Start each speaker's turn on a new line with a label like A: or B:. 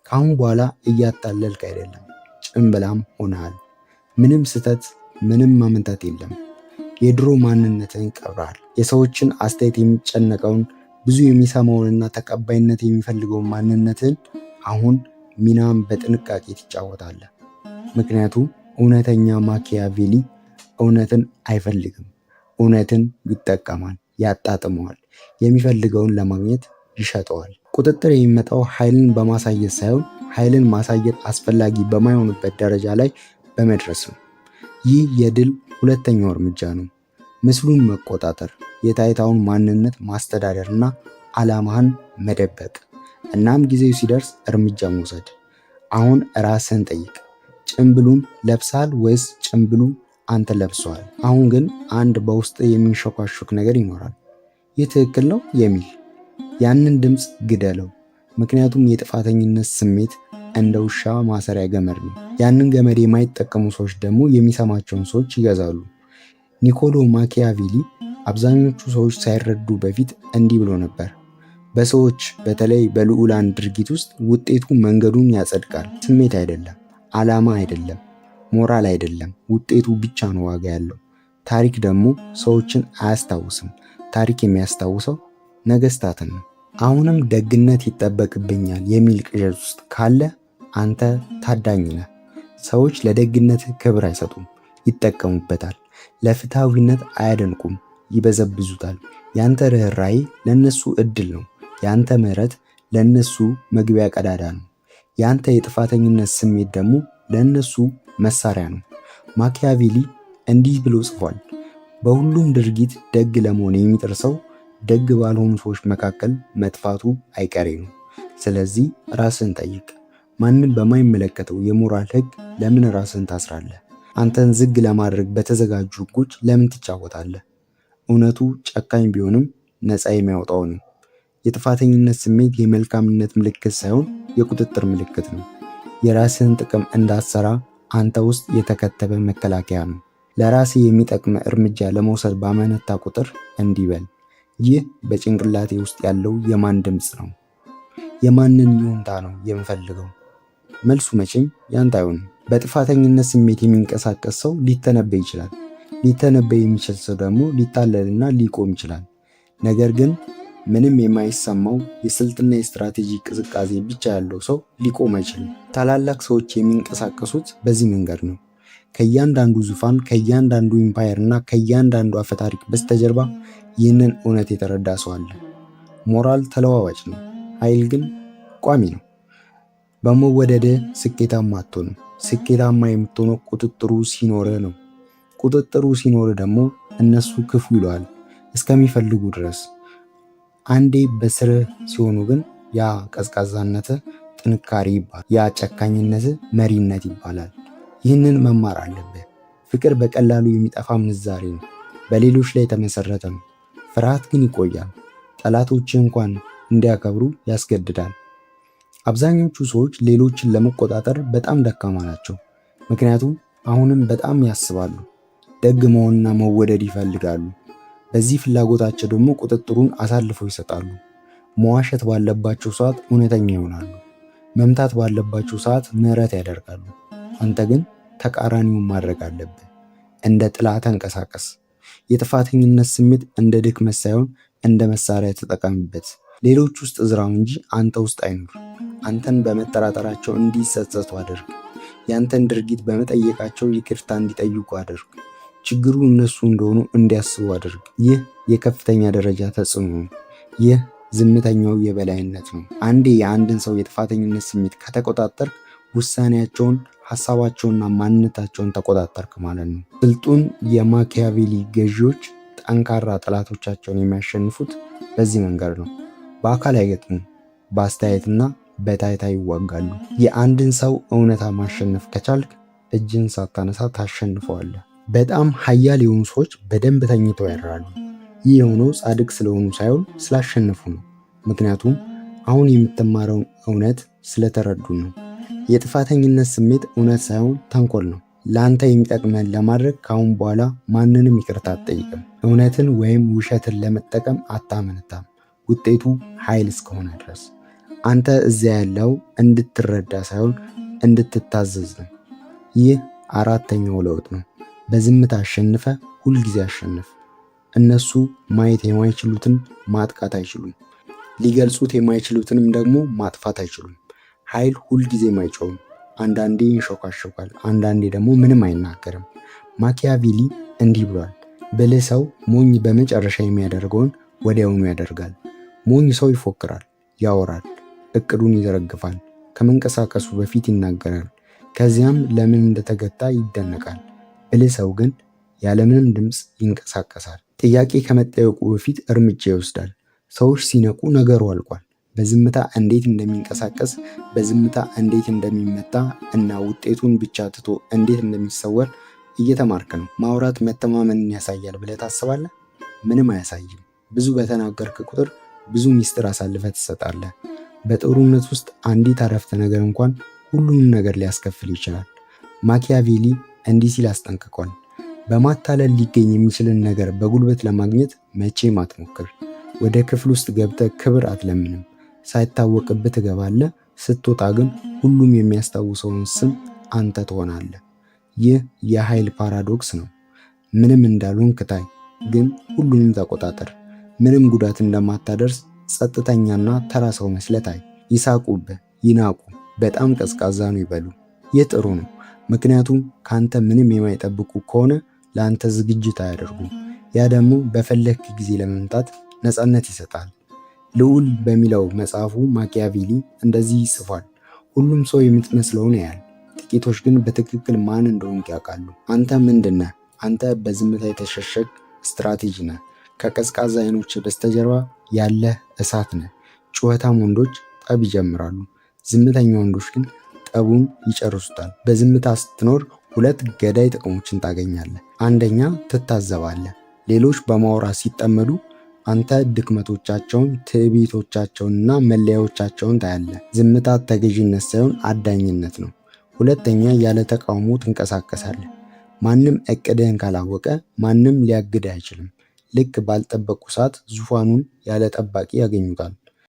A: ካሁን በኋላ እያታለልክ አይደለም፣ ጭምብላም ሆነሃል። ምንም ስህተት፣ ምንም ማመንታት የለም። የድሮ ማንነትን ቀብረሃል። የሰዎችን አስተያየት የሚጨነቀውን ብዙ የሚሰማውንና ተቀባይነት የሚፈልገውን ማንነትን አሁን ሚናም በጥንቃቄ ትጫወታለህ። ምክንያቱም እውነተኛ ማኪያቬሊ እውነትን አይፈልግም፣ እውነትን ይጠቀማል፣ ያጣጥመዋል፣ የሚፈልገውን ለማግኘት ይሸጠዋል። ቁጥጥር የሚመጣው ኃይልን በማሳየት ሳይሆን ኃይልን ማሳየት አስፈላጊ በማይሆንበት ደረጃ ላይ በመድረስ ነው። ይህ የድል ሁለተኛው እርምጃ ነው። ምስሉን መቆጣጠር፣ የታይታውን ማንነት ማስተዳደር እና ዓላማህን መደበቅ። እናም ጊዜው ሲደርስ እርምጃ መውሰድ። አሁን ራስህን ጠይቅ። ጭምብሉን ለብሳል ወይስ ጭምብሉ አንተ ለብሰዋል? አሁን ግን አንድ በውስጥ የሚንሸኳሹክ ነገር ይኖራል። ይህ ትክክል ነው የሚል ያንን ድምፅ ግደለው። ምክንያቱም የጥፋተኝነት ስሜት እንደ ውሻ ማሰሪያ ገመድ ነው። ያንን ገመድ የማይጠቀሙ ሰዎች ደግሞ የሚሰማቸውን ሰዎች ይገዛሉ። ኒኮሎ ማኪያቬሊ አብዛኞቹ ሰዎች ሳይረዱ በፊት እንዲህ ብሎ ነበር። በሰዎች በተለይ በልዑላን ድርጊት ውስጥ ውጤቱ መንገዱን ያጸድቃል። ስሜት አይደለም፣ ዓላማ አይደለም፣ ሞራል አይደለም። ውጤቱ ብቻ ነው ዋጋ ያለው። ታሪክ ደግሞ ሰዎችን አያስታውስም። ታሪክ የሚያስታውሰው ነገስታትን ነው። አሁንም ደግነት ይጠበቅብኛል የሚል ቅዠት ውስጥ ካለ አንተ ታዳኝ ነህ። ሰዎች ለደግነት ክብር አይሰጡም፣ ይጠቀሙበታል። ለፍትሃዊነት አያደንቁም፣ ይበዘብዙታል። ያንተ ርኅራኄ ለነሱ እድል ነው። ያንተ ምህረት ለነሱ መግቢያ ቀዳዳ ነው። ያንተ የጥፋተኝነት ስሜት ደግሞ ለነሱ መሳሪያ ነው። ማኪያቬሊ እንዲህ ብሎ ጽፏል። በሁሉም ድርጊት ደግ ለመሆን የሚጥር ሰው ደግ ባልሆኑ ሰዎች መካከል መጥፋቱ አይቀሬ ነው። ስለዚህ ራስን ጠይቅ። ማንም በማይመለከተው የሞራል ሕግ ለምን ራስን ታስራለህ? አንተን ዝግ ለማድረግ በተዘጋጁ ሕጎች ለምን ትጫወታለህ? እውነቱ ጨካኝ ቢሆንም ነፃ የሚያወጣው ነው። የጥፋተኝነት ስሜት የመልካምነት ምልክት ሳይሆን የቁጥጥር ምልክት ነው። የራስህን ጥቅም እንዳትሰራ አንተ ውስጥ የተከተበ መከላከያ ነው። ለራሴ የሚጠቅም እርምጃ ለመውሰድ ባመነታ ቁጥር እንዲበል ይህ በጭንቅላቴ ውስጥ ያለው የማን ድምፅ ነው? የማንን ይሁንታ ነው የምፈልገው? መልሱ መቼም ያንተ አይሆንም። በጥፋተኝነት ስሜት የሚንቀሳቀስ ሰው ሊተነበይ ይችላል። ሊተነበይ የሚችል ሰው ደግሞ ሊታለልና ሊቆም ይችላል። ነገር ግን ምንም የማይሰማው የስልትና የስትራቴጂ ቅዝቃዜ ብቻ ያለው ሰው ሊቆም አይችልም። ታላላቅ ሰዎች የሚንቀሳቀሱት በዚህ መንገድ ነው። ከእያንዳንዱ ዙፋን፣ ከእያንዳንዱ ኢምፓየር እና ከእያንዳንዱ አፈታሪክ በስተጀርባ ይህንን እውነት የተረዳ ሰው አለ። ሞራል ተለዋዋጭ ነው፣ ኃይል ግን ቋሚ ነው። በመወደድህ ስኬታማ አትሆንም። ስኬታማ የምትሆነው ቁጥጥሩ ሲኖርህ ነው። ቁጥጥሩ ሲኖርህ ደግሞ እነሱ ክፉ ይለዋል እስከሚፈልጉ ድረስ። አንዴ በስርህ ሲሆኑ ግን ያ ቀዝቃዛነትህ ጥንካሬ ይባላል። ያ ጨካኝነትህ መሪነት ይባላል። ይህንን መማር አለብህ። ፍቅር በቀላሉ የሚጠፋ ምንዛሬ ነው። በሌሎች ላይ የተመሰረተ ነው። ፍርሃት ግን ይቆያል። ጠላቶችህ እንኳን እንዲያከብሩ ያስገድዳል። አብዛኞቹ ሰዎች ሌሎችን ለመቆጣጠር በጣም ደካማ ናቸው። ምክንያቱም አሁንም በጣም ያስባሉ። ደግ መሆንና መወደድ ይፈልጋሉ። በዚህ ፍላጎታቸው ደግሞ ቁጥጥሩን አሳልፈው ይሰጣሉ። መዋሸት ባለባቸው ሰዓት እውነተኛ ይሆናሉ። መምታት ባለባቸው ሰዓት ምህረት ያደርጋሉ። አንተ ግን ተቃራኒውን ማድረግ አለብህ። እንደ ጥላ ተንቀሳቀስ። የጥፋተኝነት ስሜት እንደ ድክመት ሳይሆን እንደ መሳሪያ ተጠቀምበት። ሌሎች ውስጥ ዝራው እንጂ አንተ ውስጥ አይኑር። አንተን በመጠራጠራቸው እንዲጸጸቱ አድርግ። ያንተን ድርጊት በመጠየቃቸው ይቅርታ እንዲጠይቁ አድርግ። ችግሩ እነሱ እንደሆኑ እንዲያስቡ አድርግ። ይህ የከፍተኛ ደረጃ ተጽዕኖ ነው። ይህ ዝምተኛው የበላይነት ነው። አንዴ የአንድን ሰው የጥፋተኝነት ስሜት ከተቆጣጠርክ ውሳኔያቸውን፣ ሐሳባቸውንና ማንነታቸውን ተቆጣጠርክ ማለት ነው። ስልጡን የማኪያቬሊ ገዢዎች ጠንካራ ጠላቶቻቸውን የሚያሸንፉት በዚህ መንገድ ነው። በአካል አይገጥሙም፣ በአስተያየትና በታይታ ይዋጋሉ። የአንድን ሰው እውነታ ማሸነፍ ከቻልክ እጅን ሳታነሳ ታሸንፈዋለህ። በጣም ኃያል የሆኑ ሰዎች በደንብ ተኝተው ያድራሉ። ይህ የሆነው ጻድቅ ስለሆኑ ሳይሆን ስላሸነፉ ነው። ምክንያቱም አሁን የምትማረውን እውነት ስለተረዱ ነው። የጥፋተኝነት ስሜት እውነት ሳይሆን ተንኮል ነው። ለአንተ የሚጠቅመን ለማድረግ ከአሁን በኋላ ማንንም ይቅርታ አትጠይቅም። እውነትን ወይም ውሸትን ለመጠቀም አታመነታም፣ ውጤቱ ኃይል እስከሆነ ድረስ። አንተ እዚያ ያለው እንድትረዳ ሳይሆን እንድትታዘዝ ነው። ይህ አራተኛው ለውጥ ነው። በዝምታ አሸንፈ ሁልጊዜ አሸንፍ። እነሱ ማየት የማይችሉትን ማጥቃት አይችሉም። ሊገልጹት የማይችሉትንም ደግሞ ማጥፋት አይችሉም። ኃይል ሁልጊዜም አይጮህም። አንዳንዴ ይንሾካሾካል፣ አንዳንዴ ደግሞ ምንም አይናገርም። ማኪያቬሊ እንዲህ ብሏል፣ ብልህ ሰው ሞኝ በመጨረሻ የሚያደርገውን ወዲያውኑ ያደርጋል። ሞኝ ሰው ይፎክራል፣ ያወራል፣ እቅዱን ይዘረግፋል፣ ከመንቀሳቀሱ በፊት ይናገራል፣ ከዚያም ለምን እንደተገታ ይደነቃል። ብልህ ሰው ግን ያለምንም ድምፅ ይንቀሳቀሳል። ጥያቄ ከመጠየቁ በፊት እርምጃ ይወስዳል። ሰዎች ሲነቁ ነገሩ አልቋል። በዝምታ እንዴት እንደሚንቀሳቀስ፣ በዝምታ እንዴት እንደሚመታ እና ውጤቱን ብቻ ትቶ እንዴት እንደሚሰወር እየተማርክ ነው። ማውራት መተማመንን ያሳያል ብለህ ታስባለህ? ምንም አያሳይም። ብዙ በተናገርክ ቁጥር ብዙ ሚስጥር አሳልፈህ ትሰጣለህ። በጦርነት ውስጥ አንዲት አረፍተ ነገር እንኳን ሁሉንም ነገር ሊያስከፍል ይችላል። ማኪያቬሊ እንዲህ ሲል አስጠንቅቋል፣ በማታለል ሊገኝ የሚችልን ነገር በጉልበት ለማግኘት መቼም አትሞክር። ወደ ክፍል ውስጥ ገብተህ ክብር አትለምንም። ሳይታወቅብህ ትገባለህ። ስትወጣ ግን ሁሉም የሚያስታውሰውን ስም አንተ ትሆናለህ። ይህ የኃይል ፓራዶክስ ነው። ምንም እንዳልሆንክ ታይ፣ ግን ሁሉንም ተቆጣጠር። ምንም ጉዳት እንደማታደርስ ጸጥተኛና ተራ ሰው መስለህ ታይ። ይሳቁብህ፣ ይናቁ፣ በጣም ቀዝቃዛ ነው ይበሉ። ይህ ጥሩ ነው፣ ምክንያቱም ካንተ ምንም የማይጠብቁ ከሆነ ለአንተ ዝግጅት አያደርጉም። ያ ደግሞ በፈለግክ ጊዜ ለመምጣት ነፃነት ይሰጣል። ልዑል በሚለው መጽሐፉ ማኪያቬሊ እንደዚህ ይጽፏል፣ ሁሉም ሰው የምትመስለውን ያያል፣ ጥቂቶች ግን በትክክል ማን እንደሆንክ ያውቃሉ። አንተ ምንድን ነህ? አንተ በዝምታ የተሸሸግ ስትራቴጂ ነህ። ከቀዝቃዛ አይኖች በስተጀርባ ያለህ እሳት ነህ። ጩኸታም ወንዶች ጠብ ይጀምራሉ፣ ዝምተኛ ወንዶች ግን ጠቡን ይጨርሱታል። በዝምታ ስትኖር ሁለት ገዳይ ጥቅሞችን ታገኛለህ። አንደኛ፣ ትታዘባለህ። ሌሎች በማውራት ሲጠመዱ አንተ ድክመቶቻቸውን፣ ትዕቢቶቻቸውንና መለያዎቻቸውን ታያለህ። ዝምታ ተገዥነት ሳይሆን አዳኝነት ነው። ሁለተኛ፣ ያለ ተቃውሞ ትንቀሳቀሳለህ። ማንም እቅድህን ካላወቀ ማንም ሊያግድህ አይችልም። ልክ ባልጠበቁ ሰዓት ዙፋኑን ያለ ጠባቂ ያገኙታል።